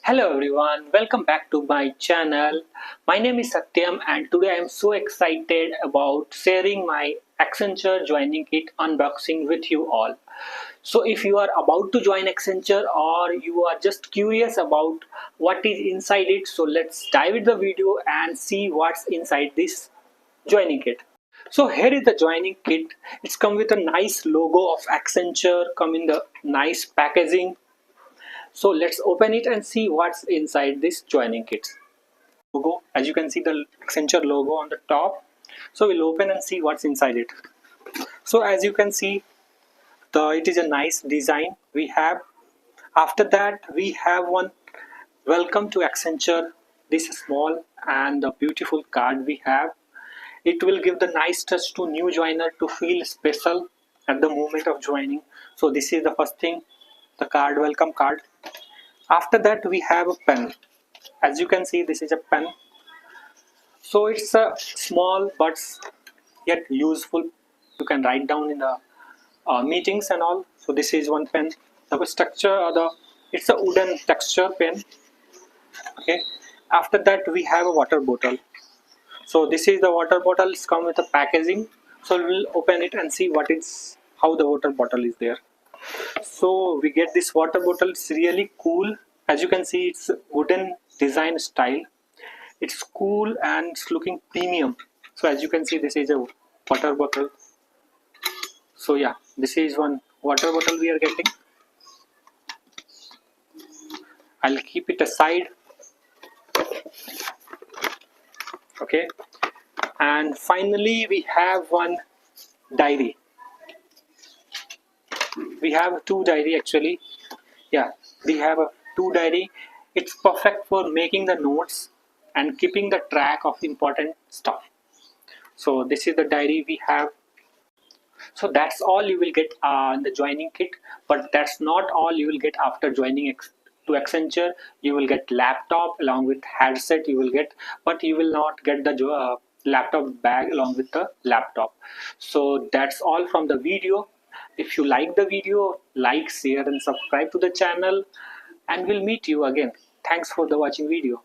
Hello everyone, welcome back to my channel. My name is Satyam and today I am so excited about sharing my Accenture Joining Kit unboxing with you all. So if you are about to join Accenture or you are just curious about what is inside it, so let's dive into the video and see what's inside this joining kit. So here is the joining kit. It's come with a nice logo of Accenture, come in the nice packaging. So let's open it and see what's inside this joining kit. Logo, as you can see the Accenture logo on the top. So we'll open and see what's inside it. So as you can see, it is a nice design we have. After that, we have one welcome to Accenture. This small and the beautiful card we have. It will give the nice touch to new joiner to feel special at the moment of joining. So this is the first thing, the card, welcome card. After that, we have a pen. As you can see, this is a pen. So it's a small but yet useful. You can write down in the meetings and all. So this is one pen. The structure or it's a wooden texture pen. Okay. After that, we have a water bottle. So this is the water bottle. It's come with a packaging. So we'll open it and see how the water bottle is there. So we get this water bottle. It's really cool. As you can see, it's wooden design style. It's cool and it's looking premium. So as you can see, this is a water bottle. So yeah, this is one water bottle we are getting. I'll keep it aside. Okay. And finally, we have one diary. We have two diary actually. Yeah, we have two diary. It's perfect for making the notes and keeping the track of important stuff. So this is the diary we have. So that's all you will get in the joining kit, but that's not all you will get after joining to Accenture. You will get laptop along with headset you will get, but you will not get the laptop bag along with the laptop. So that's all from the video. If you like the video, like, share and subscribe to the channel, and we'll meet you again. Thanks for the watching video.